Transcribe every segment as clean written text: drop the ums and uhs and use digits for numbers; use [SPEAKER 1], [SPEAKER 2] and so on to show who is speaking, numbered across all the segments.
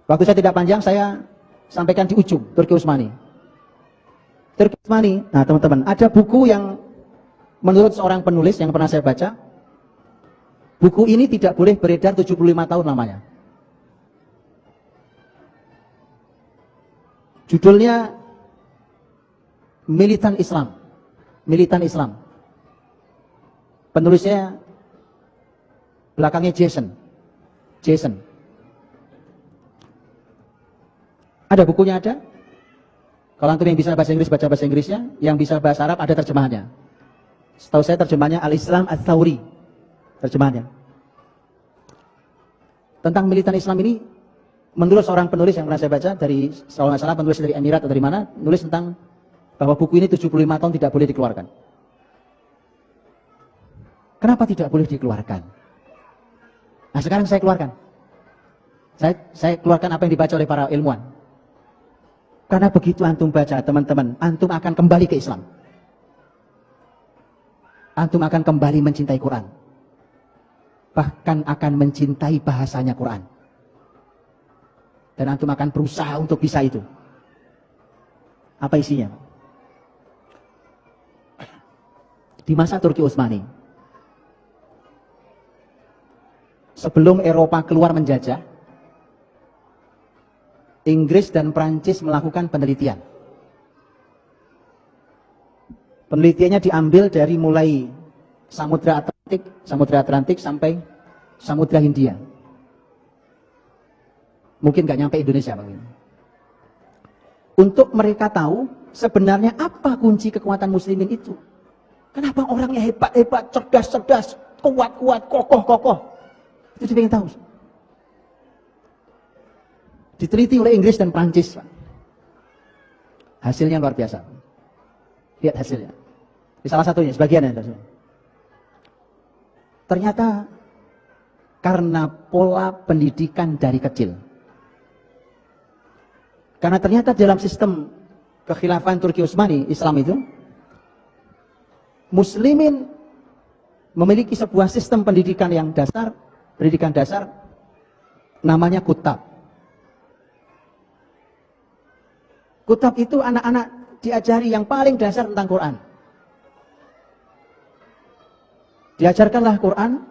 [SPEAKER 1] Waktu saya tidak panjang, saya sampaikan di ujung, Turki Utsmani. Turki Utsmani, nah teman-teman, ada buku yang menurut seorang penulis yang pernah saya baca, buku ini tidak boleh beredar 75 tahun lamanya. Judulnya Militan Islam. Militan Islam. Penulisnya belakangnya Jason. Ada bukunya ada. Kalau antum yang bisa bahasa Inggris baca bahasa Inggrisnya, yang bisa bahasa Arab ada terjemahannya. Setahu saya terjemahannya Al-Islam Ats-Tsauri. Terjemahannya. Tentang militan Islam ini, menurut seorang penulis yang pernah saya baca dari, kalau nggak salah penulis dari Emirat atau dari mana, nulis tentang bahwa buku ini 75 tahun tidak boleh dikeluarkan. Kenapa tidak boleh dikeluarkan? Nah sekarang saya keluarkan. Saya keluarkan apa yang dibaca oleh para ilmuwan. Karena begitu antum baca, teman-teman, antum akan kembali ke Islam. Antum akan kembali mencintai Quran. Bahkan akan mencintai bahasanya Quran. Dan antum akan berusaha untuk bisa itu. Apa isinya? Di masa Turki Utsmani, sebelum Eropa keluar menjajah, Inggris dan Prancis melakukan penelitian. Penelitiannya diambil dari mulai Samudra Atlantik sampai Samudra Hindia. Mungkin nggak nyampe Indonesia, Bang. Untuk mereka tahu sebenarnya apa kunci kekuatan muslimin itu. Kenapa orangnya hebat-hebat, cerdas-cerdas, kuat-kuat, kokoh-kokoh. Itu dia ingin tahu. Diteliti oleh Inggris dan Prancis. Hasilnya luar biasa. Lihat hasilnya. Ini salah satunya, sebagiannya. Ternyata karena pola pendidikan dari kecil. Karena ternyata dalam sistem kekhilafan Turki Utsmani, Islam itu, muslimin memiliki sebuah sistem pendidikan yang dasar, pendidikan dasar, namanya kutab. Kutab itu anak-anak diajari yang paling dasar tentang Quran. Diajarkanlah Quran,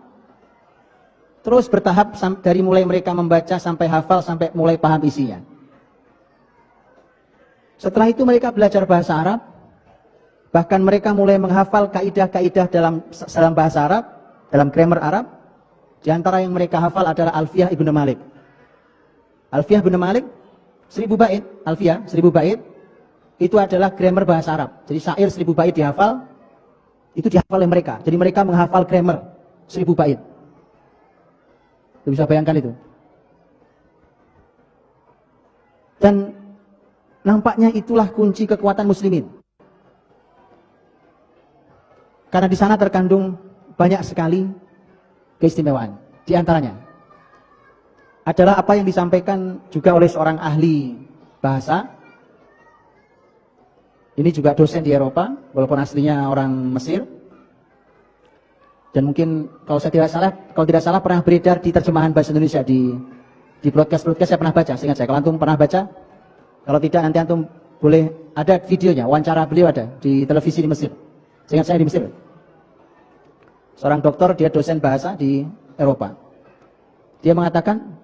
[SPEAKER 1] terus bertahap dari mulai mereka membaca sampai hafal, sampai mulai paham isinya. Setelah itu mereka belajar bahasa Arab, bahkan mereka mulai menghafal kaidah-kaidah dalam bahasa Arab, dalam grammar Arab. Di antara yang mereka hafal adalah Alfiyah Ibnu Malik. Alfiyah Ibnu Malik 1000 bait, Alfiyah 1000 bait itu adalah grammar bahasa Arab. Jadi syair 1000 bait dihafal, itu dihafal oleh mereka. Jadi mereka menghafal grammar 1000 bait. Lu bisa bayangkan itu. Dan nampaknya itulah kunci kekuatan muslimin. Karena di sana terkandung banyak sekali keistimewaan. Di antaranya adalah apa yang disampaikan juga oleh seorang ahli bahasa. Ini juga dosen di Eropa, walaupun aslinya orang Mesir. Dan mungkin kalau tidak salah pernah beredar di terjemahan bahasa Indonesia di broadcast saya pernah baca. Seingat saya, kalau antum pernah baca, kalau tidak nanti antum boleh ada videonya, wawancara beliau ada di televisi di Mesir. Seingat saya di Mesir. Seorang dokter, dia dosen bahasa di Eropa. Dia mengatakan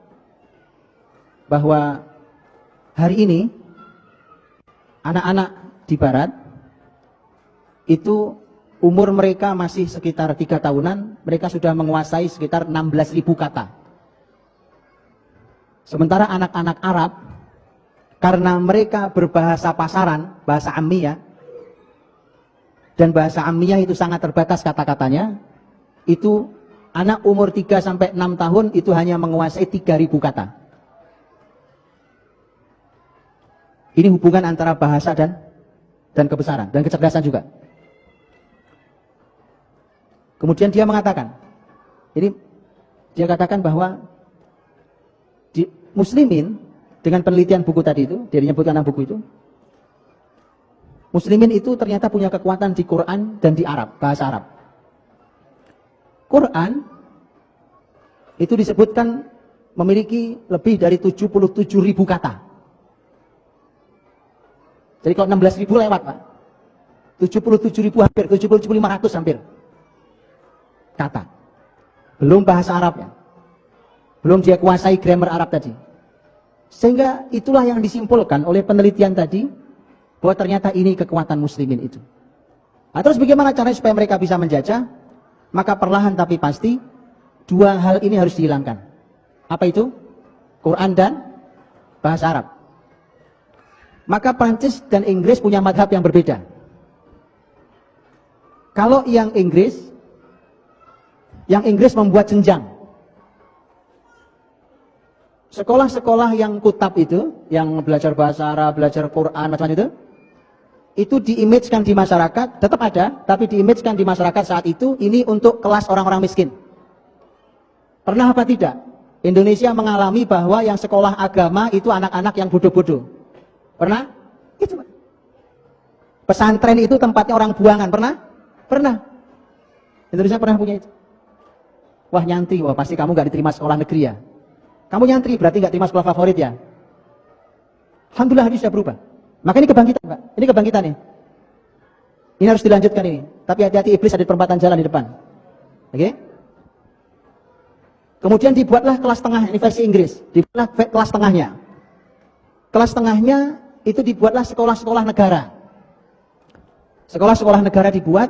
[SPEAKER 1] bahwa hari ini anak-anak di barat itu umur mereka masih sekitar 3 tahunan, mereka sudah menguasai sekitar 16.000 kata. Sementara anak-anak Arab, karena mereka berbahasa pasaran, bahasa Ammiyah, dan bahasa Ammiyah itu sangat terbatas kata-katanya, itu anak umur 3 sampai 6 tahun itu hanya menguasai 3.000 kata. Ini hubungan antara bahasa dan kebesaran, dan kecerdasan juga. Kemudian dia mengatakan, ini dia katakan bahwa di muslimin, dengan penelitian buku tadi itu, dia menyebutkan 6 buku itu, muslimin itu ternyata punya kekuatan di Quran dan di Arab, bahasa Arab. Quran itu disebutkan memiliki lebih dari 77.000 kata. Jadi kalau 16.000 lewat, Pak. 77.000 hampir, 77.500 hampir kata. Belum bahasa Arabnya. Belum dia kuasai grammar Arab tadi. Sehingga itulah yang disimpulkan oleh penelitian tadi, bahwa ternyata ini kekuatan muslimin itu. Nah, terus bagaimana caranya supaya mereka bisa menjajah? Maka perlahan tapi pasti, dua hal ini harus dihilangkan. Apa itu? Quran dan bahasa Arab. Maka Prancis dan Inggris punya madhab yang berbeda. Kalau yang Inggris membuat jenjang. Sekolah-sekolah yang kutab itu, yang belajar bahasa Arab, belajar Quran, macam-macam itu diimagekan di masyarakat, tetap ada, tapi diimagekan di masyarakat saat itu, ini untuk kelas orang-orang miskin. Pernah apa tidak? Indonesia mengalami bahwa yang sekolah agama itu anak-anak yang bodoh-bodoh. Pernah? Itu. Pesantren itu tempatnya orang buangan. Pernah? Pernah. Indonesia pernah punya itu. Wah nyantri, wah pasti kamu gak diterima sekolah negeri ya. Kamu nyantri berarti gak terima sekolah favorit ya. Alhamdulillah ini sudah berubah. Maka ini kebangkitan, Pak. Ini kebangkitan nih. Ini harus dilanjutkan ini. Tapi hati-hati, iblis ada di perempatan jalan di depan. Oke? Kemudian dibuatlah kelas tengah, ini versi Inggris. Dibuatlah kelas tengahnya. Kelas tengahnya itu dibuatlah sekolah-sekolah negara. Sekolah-sekolah negara dibuat,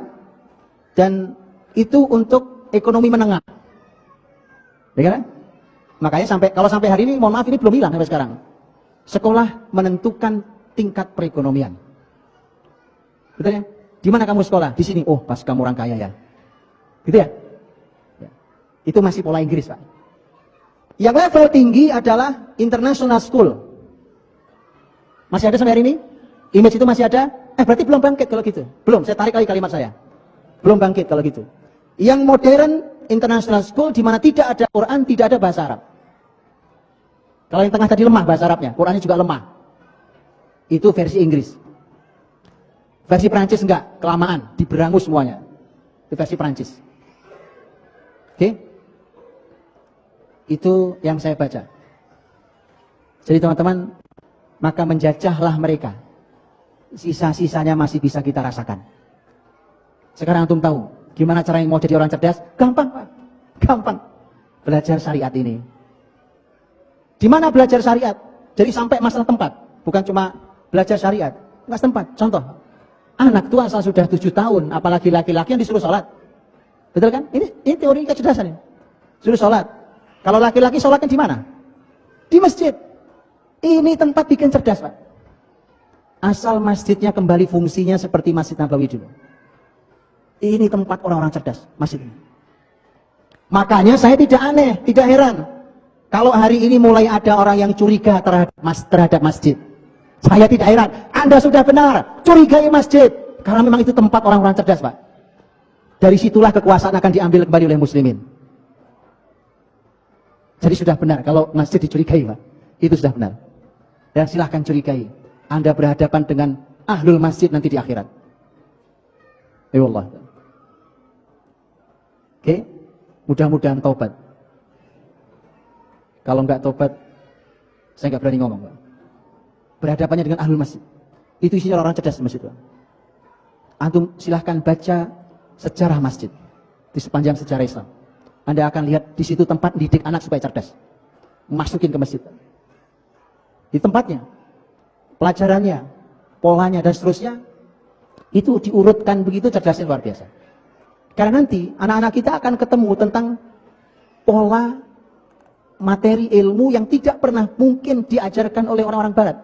[SPEAKER 1] dan itu untuk ekonomi menengah. Ya kan? Makanya kalau sampai hari ini, mohon maaf, ini belum hilang sampai sekarang. Sekolah menentukan tingkat perekonomian. Betul ya? Di mana kamu sekolah? Di sini. Oh, pas kamu orang kaya ya. Gitu ya? Ya. Itu masih pola Inggris, Pak. Yang level tinggi adalah international school. Masih ada sampai hari ini? Image itu masih ada? Berarti belum bangkit kalau gitu. Belum, saya tarik lagi kalimat saya. Belum bangkit kalau gitu. Yang modern international school di mana tidak ada Quran, tidak ada bahasa Arab. Kalau yang tengah tadi lemah bahasa Arabnya, Qurannya juga lemah. Itu versi Inggris. Versi Prancis enggak, kelamaan, diberangus semuanya. Itu versi Prancis. Oke? Itu yang saya baca. Jadi teman-teman, maka menjajahlah mereka. Sisa-sisanya masih bisa kita rasakan. Sekarang antum tahu gimana cara yang mau jadi orang cerdas? Gampang, Pak. Gampang. Belajar syariat ini. Di mana belajar syariat? Jadi sampai masalah tempat. Bukan cuma belajar syariat. Enggak tempat. Contoh. Anak tua asal sudah 7 tahun. Apalagi laki-laki yang disuruh sholat. Betul kan? Ini teori kecerdasan ini. Suruh sholat. Kalau laki-laki sholatnya di mana? Di masjid. Ini tempat bikin cerdas, Pak. Asal masjidnya kembali fungsinya seperti Masjid Nabawi dulu. Ini tempat orang-orang cerdas, masjid ini. Makanya saya tidak aneh, tidak heran. Kalau hari ini mulai ada orang yang curiga terhadap masjid. Saya tidak heran. Anda sudah benar, curigai masjid. Karena memang itu tempat orang-orang cerdas, Pak. Dari situlah kekuasaan akan diambil kembali oleh muslimin. Jadi sudah benar, kalau masjid dicurigai, Pak. Itu sudah benar. Dan silahkan curigai. Anda berhadapan dengan ahlul masjid nanti di akhirat. Ya Allah. Oke, mudah-mudahan taubat. Kalau enggak taubat, saya enggak berani ngomong, Pak. Berhadapannya dengan ahlul masjid. Itu isinya orang cerdas di masjid, Pak. Antum silahkan baca sejarah masjid di sepanjang sejarah Islam. Anda akan lihat di situ tempat didik anak supaya cerdas. Masukin ke masjid. Di tempatnya, pelajarannya, polanya dan seterusnya, itu diurutkan begitu cerdasnya luar biasa. Karena nanti anak-anak kita akan ketemu tentang pola materi ilmu yang tidak pernah mungkin diajarkan oleh orang-orang barat.